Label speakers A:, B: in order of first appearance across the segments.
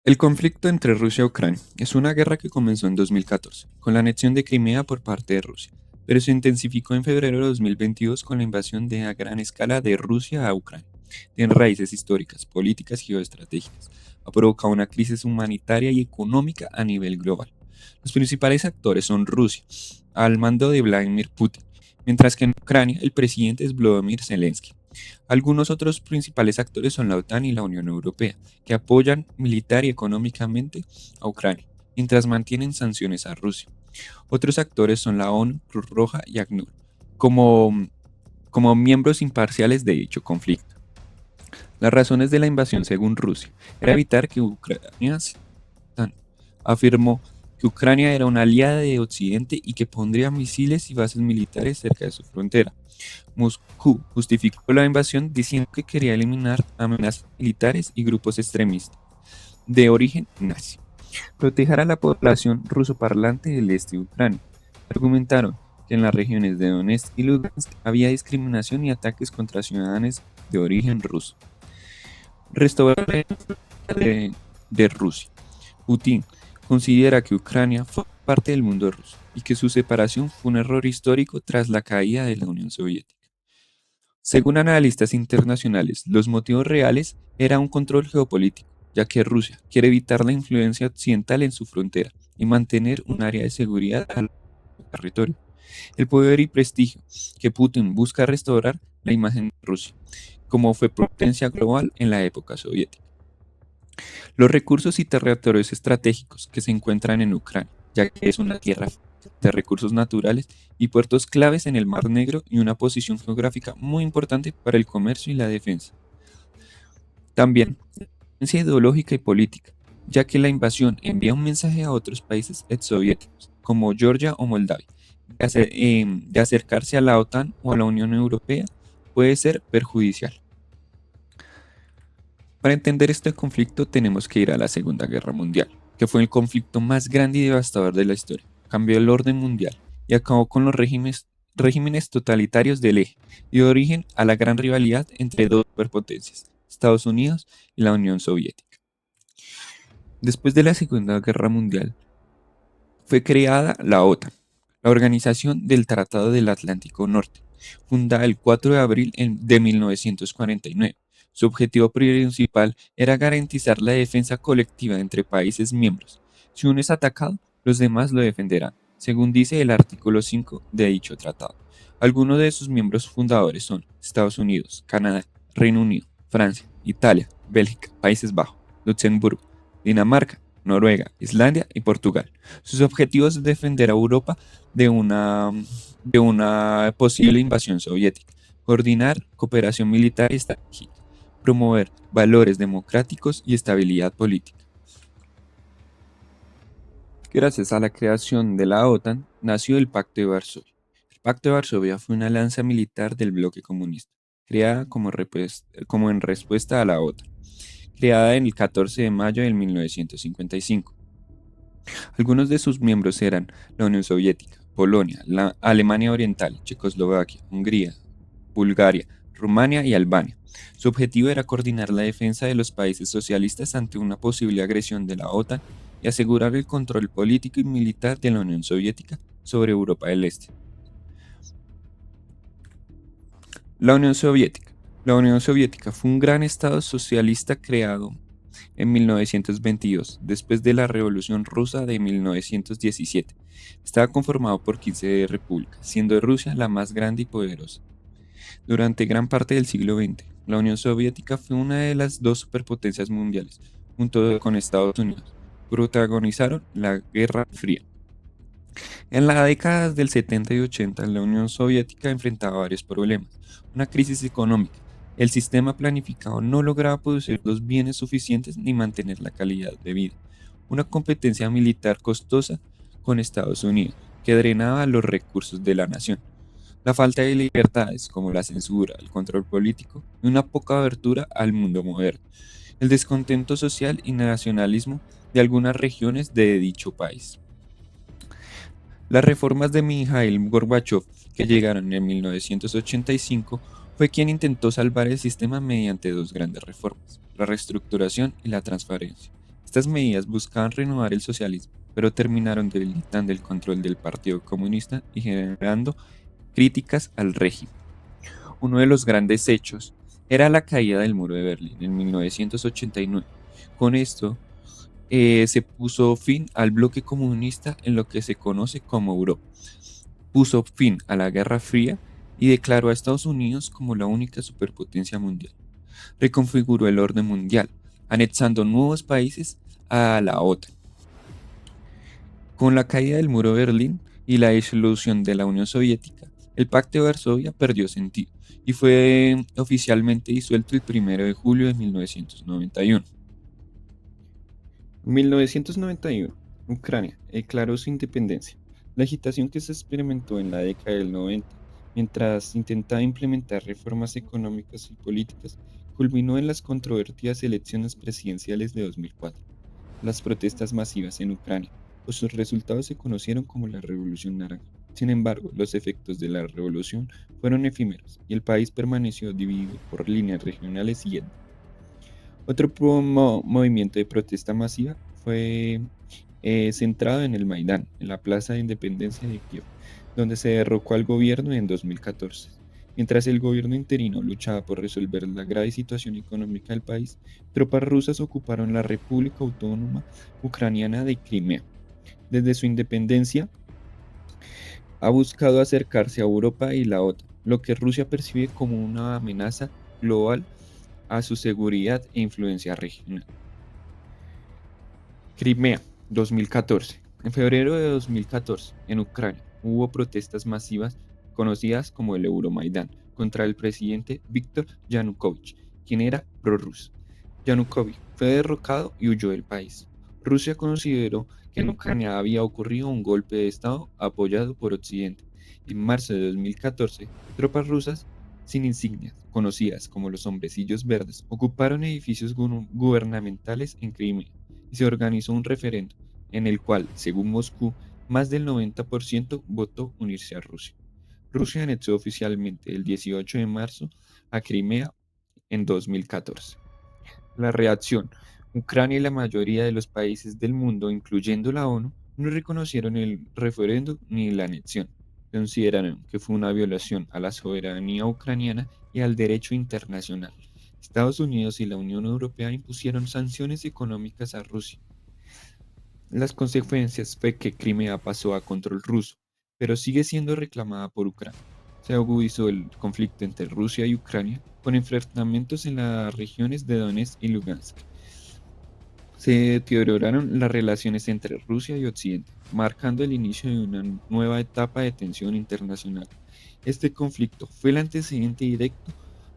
A: El conflicto entre Rusia y Ucrania es una guerra que comenzó en 2014, con la anexión de Crimea por parte de Rusia, pero se intensificó en febrero de 2022 con la invasión a gran escala de Rusia a Ucrania. Tiene raíces históricas, políticas y geoestratégicas. Ha provocado una crisis humanitaria y económica a nivel global. Los principales actores son Rusia, al mando de Vladimir Putin, mientras que en Ucrania el presidente es Volodymyr Zelensky. Algunos otros principales actores son la OTAN y la Unión Europea, que apoyan militar y económicamente a Ucrania, mientras mantienen sanciones a Rusia. Otros actores son la ONU, Cruz Roja y ACNUR, como, como miembros imparciales de dicho conflicto. Las razones de la invasión, según Rusia, era evitar que Ucrania se afirmó que Ucrania era una aliada de Occidente y que pondría misiles y bases militares cerca de su frontera. Moscú justificó la invasión diciendo que quería eliminar amenazas militares y grupos extremistas de origen nazi, proteger a la población rusoparlante del este de Ucrania. Argumentaron que en las regiones de Donetsk y Lugansk había discriminación y ataques contra ciudadanos de origen ruso. Restaurar la de Rusia. Putin considera que Ucrania fue parte del mundo ruso y que su separación fue un error histórico tras la caída de la Unión Soviética. Según analistas internacionales, los motivos reales eran un control geopolítico, ya que Rusia quiere evitar la influencia occidental en su frontera y mantener un área de seguridad al territorio. El poder y prestigio que Putin busca restaurar la imagen de Rusia, como fue potencia global en la época soviética. Los recursos y territorios estratégicos que se encuentran en Ucrania, ya que es una tierra de recursos naturales y puertos claves en el Mar Negro y una posición geográfica muy importante para el comercio y la defensa. También, influencia ideológica y política, ya que la invasión envía un mensaje a otros países exsoviéticos, como Georgia o Moldavia, de acercarse a la OTAN o a la Unión Europea puede ser perjudicial. Para entender este conflicto tenemos que ir a la Segunda Guerra Mundial, que fue el conflicto más grande y devastador de la historia. Cambió el orden mundial y acabó con los regímenes totalitarios del eje y dio origen a la gran rivalidad entre dos superpotencias, Estados Unidos y la Unión Soviética. Después de la Segunda Guerra Mundial, fue creada la OTAN, la Organización del Tratado del Atlántico Norte, fundada el 4 de abril de 1949. Su objetivo principal era garantizar la defensa colectiva entre países miembros. Si uno es atacado, los demás lo defenderán, según dice el artículo 5 de dicho tratado. Algunos de sus miembros fundadores son Estados Unidos, Canadá, Reino Unido, Francia, Italia, Bélgica, Países Bajos, Luxemburgo, Dinamarca, Noruega, Islandia y Portugal. Sus objetivos es defender a Europa de una posible invasión soviética, coordinar cooperación militar y estratégica, promover valores democráticos y estabilidad política. Gracias a la creación de la OTAN, nació el Pacto de Varsovia. El Pacto de Varsovia fue una alianza militar del bloque comunista, creada como en respuesta a la OTAN, creada en el 14 de mayo de 1955. Algunos de sus miembros eran la Unión Soviética, Polonia, la Alemania Oriental, Checoslovaquia, Hungría, Bulgaria, Rumania y Albania. Su objetivo era coordinar la defensa de los países socialistas ante una posible agresión de la OTAN y asegurar el control político y militar de la Unión Soviética sobre Europa del Este. La Unión Soviética. La Unión Soviética fue un gran estado socialista creado en 1922, después de la Revolución Rusa de 1917. Estaba conformado por 15 repúblicas, siendo Rusia la más grande y poderosa. Durante gran parte del siglo XX, la Unión Soviética fue una de las dos superpotencias mundiales, junto con Estados Unidos. Protagonizaron la Guerra Fría. En las décadas del 70 y 80, la Unión Soviética enfrentaba varios problemas. Una crisis económica. El sistema planificado no lograba producir los bienes suficientes ni mantener la calidad de vida. Una competencia militar costosa con Estados Unidos, que drenaba los recursos de la nación. La falta de libertades, como la censura, el control político y una poca abertura al mundo moderno. El descontento social y nacionalismo de algunas regiones de dicho país. Las reformas de Mikhail Gorbachev, que llegaron en 1985, fue quien intentó salvar el sistema mediante dos grandes reformas, la reestructuración y la transparencia. Estas medidas buscaban renovar el socialismo, pero terminaron debilitando el control del Partido Comunista y generando críticas al régimen. Uno de los grandes hechos era la caída del muro de Berlín en 1989. Con esto se puso fin al bloque comunista en lo que se conoce como Europa. Puso fin a la Guerra Fría y declaró a Estados Unidos como la única superpotencia mundial. Reconfiguró el orden mundial, anexando nuevos países a la OTAN. Con la caída del muro de Berlín y la disolución de la Unión Soviética, el Pacto de Varsovia perdió sentido y fue oficialmente disuelto el 1 de julio de 1991. 1991, Ucrania declaró su independencia. La agitación que se experimentó en la década del 90, mientras intentaba implementar reformas económicas y políticas, culminó en las controvertidas elecciones presidenciales de 2004. Las protestas masivas en Ucrania, pues sus resultados se conocieron como la Revolución Naranja. Sin embargo, los efectos de la revolución fueron efímeros y el país permaneció dividido por líneas regionales y étnicas. Otro movimiento de protesta masiva fue centrado en el Maidán, en la Plaza de Independencia de Kiev, donde se derrocó al gobierno en 2014. Mientras el gobierno interino luchaba por resolver la grave situación económica del país, tropas rusas ocuparon la República Autónoma Ucraniana de Crimea. Desde su independencia, ha buscado acercarse a Europa y la OTAN, lo que Rusia percibe como una amenaza global a su seguridad e influencia regional. Crimea, 2014. En febrero de 2014, en Ucrania, hubo protestas masivas conocidas como el Euromaidán contra el presidente Viktor Yanukovych, quien era prorruso. Yanukovych fue derrocado y huyó del país. Rusia consideró que en Ucrania había ocurrido un golpe de Estado apoyado por Occidente. En marzo de 2014, tropas rusas sin insignias, conocidas como los hombrecillos verdes, ocuparon edificios gubernamentales en Crimea y se organizó un referendo en el cual, según Moscú, más del 90% votó unirse a Rusia. Rusia anexó oficialmente el 18 de marzo a Crimea en 2014. La reacción. Ucrania y la mayoría de los países del mundo, incluyendo la ONU, no reconocieron el referendo ni la anexión. Consideraron que fue una violación a la soberanía ucraniana y al derecho internacional. Estados Unidos y la Unión Europea impusieron sanciones económicas a Rusia. Las consecuencias fue que Crimea pasó a control ruso, pero sigue siendo reclamada por Ucrania. Se agudizó el conflicto entre Rusia y Ucrania con enfrentamientos en las regiones de Donetsk y Lugansk. Se deterioraron las relaciones entre Rusia y Occidente, marcando el inicio de una nueva etapa de tensión internacional. Este conflicto fue el antecedente directo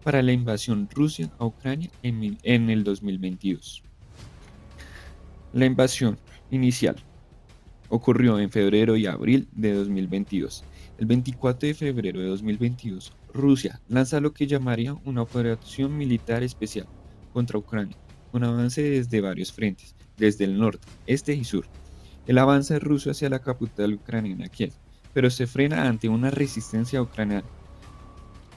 A: para la invasión rusa a Ucrania en el 2022. La invasión inicial ocurrió en febrero y abril de 2022. El 24 de febrero de 2022, Rusia lanza lo que llamaría una operación militar especial contra Ucrania, con avance desde varios frentes, desde el norte, este y sur. El avance ruso hacia la capital ucraniana, Kiev, pero se frena ante una resistencia ucraniana.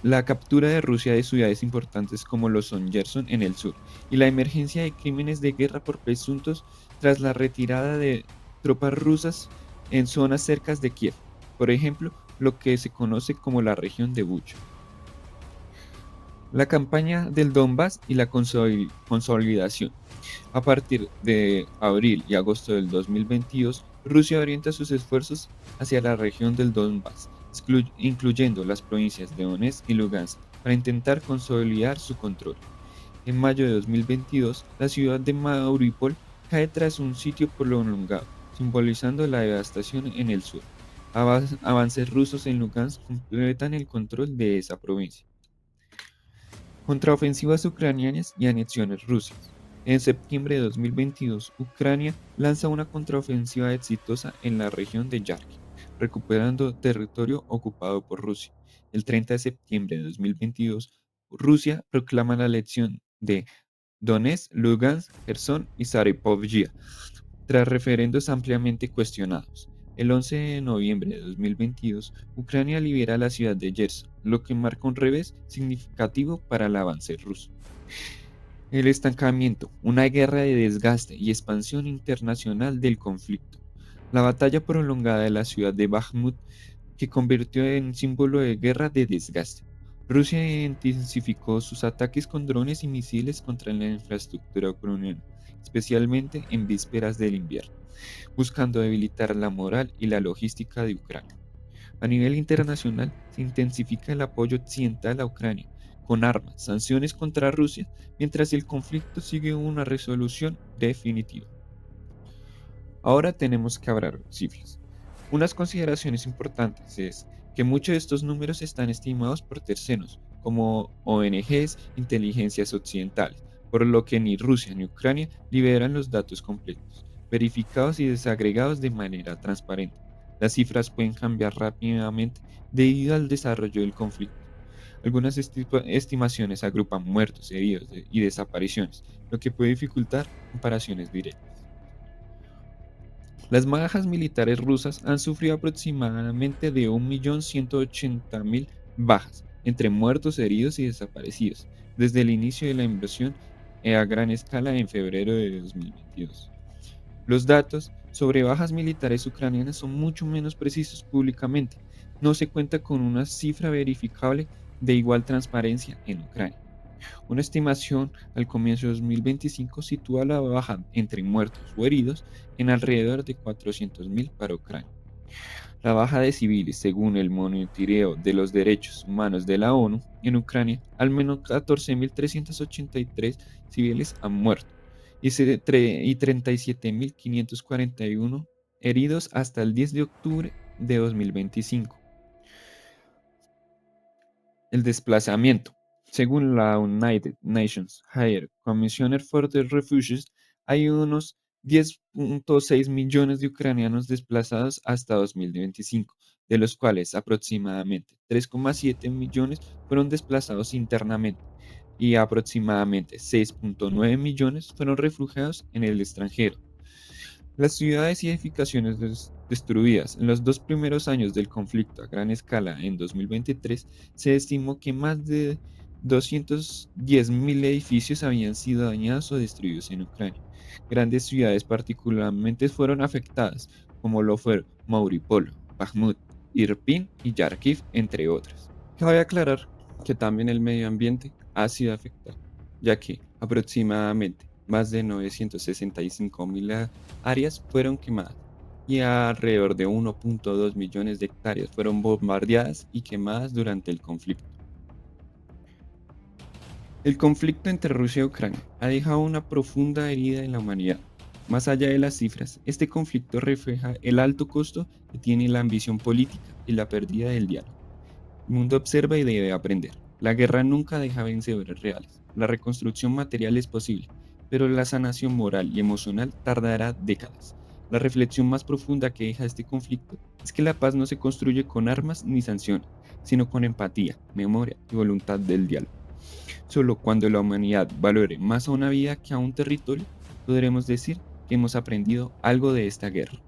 A: La captura de Rusia de ciudades importantes como lo son Gerson en el sur y la emergencia de crímenes de guerra por presuntos tras la retirada de tropas rusas en zonas cercas de Kiev, por ejemplo, lo que se conoce como la región de Bucha. La campaña del Donbass y la consolidación. A partir de abril y agosto del 2022, Rusia orienta sus esfuerzos hacia la región del Donbass, incluyendo las provincias de Donetsk y Lugansk, para intentar consolidar su control. En mayo de 2022, la ciudad de Mariupol cae tras un sitio prolongado, simbolizando la devastación en el sur. Avances rusos en Lugansk completan el control de esa provincia. Contraofensivas ucranianas y anexiones rusas. En septiembre de 2022, Ucrania lanza una contraofensiva exitosa en la región de Kharkiv, recuperando territorio ocupado por Rusia. El 30 de septiembre de 2022, Rusia proclama la anexión de Donetsk, Lugansk, Gerson y Zaporozhye, tras referendos ampliamente cuestionados. El 11 de noviembre de 2022, Ucrania libera la ciudad de Gerson, lo que marca un revés significativo para el avance ruso. El estancamiento, una guerra de desgaste y expansión internacional del conflicto. La batalla prolongada de la ciudad de Bakhmut que convirtió en símbolo de guerra de desgaste. Rusia intensificó sus ataques con drones y misiles contra la infraestructura ucraniana, especialmente en vísperas del invierno, buscando debilitar la moral y la logística de Ucrania. A nivel internacional, se intensifica el apoyo occidental a Ucrania, con armas, sanciones contra Rusia, mientras el conflicto sigue una resolución definitiva. Ahora tenemos que hablar de cifras. Unas consideraciones importantes es que muchos de estos números están estimados por terceros, como ONGs, inteligencias occidentales, por lo que ni Rusia ni Ucrania liberan los datos completos, verificados y desagregados de manera transparente. Las cifras pueden cambiar rápidamente debido al desarrollo del conflicto. Algunas estimaciones agrupan muertos, heridos y desapariciones, lo que puede dificultar comparaciones directas. Las bajas militares rusas han sufrido aproximadamente de 1.180.000 bajas, entre muertos, heridos y desaparecidos, desde el inicio de la invasión a gran escala en febrero de 2022. Los datos sobre bajas militares ucranianas son mucho menos precisos públicamente. No se cuenta con una cifra verificable de igual transparencia en Ucrania. Una estimación al comienzo de 2025 sitúa la baja entre muertos o heridos en alrededor de 400.000 para Ucrania. La baja de civiles, según el monitoreo de los derechos humanos de la ONU, en Ucrania, al menos 14.383 civiles han muerto y 37.541 heridos hasta el 10 de octubre de 2025. El desplazamiento. Según la United Nations High Commissioner for the Refugees, hay unos 10.6 millones de ucranianos desplazados hasta 2025, de los cuales aproximadamente 3,7 millones fueron desplazados internamente y aproximadamente 6,9 millones fueron refugiados en el extranjero. Las ciudades y edificaciones destruidas en los dos primeros años del conflicto a gran escala en 2023, se estimó que más de 210.000 edificios habían sido dañados o destruidos en Ucrania. Grandes ciudades particularmente fueron afectadas, como lo fueron Mariupol, Bakhmut, Irpin y Kharkiv, entre otras. Cabe aclarar que también el medio ambiente ha sido afectado, ya que aproximadamente más de 965.000 áreas fueron quemadas y alrededor de 1,2 millones de hectáreas fueron bombardeadas y quemadas durante el conflicto. El conflicto entre Rusia y Ucrania ha dejado una profunda herida en la humanidad. Más allá de las cifras, este conflicto refleja el alto costo que tiene la ambición política y la pérdida del diálogo. El mundo observa y debe aprender. La guerra nunca deja vencedores reales. La reconstrucción material es posible, pero la sanación moral y emocional tardará décadas. La reflexión más profunda que deja este conflicto es que la paz no se construye con armas ni sanciones, sino con empatía, memoria y voluntad del diálogo. Solo cuando la humanidad valore más a una vida que a un territorio, podremos decir que hemos aprendido algo de esta guerra.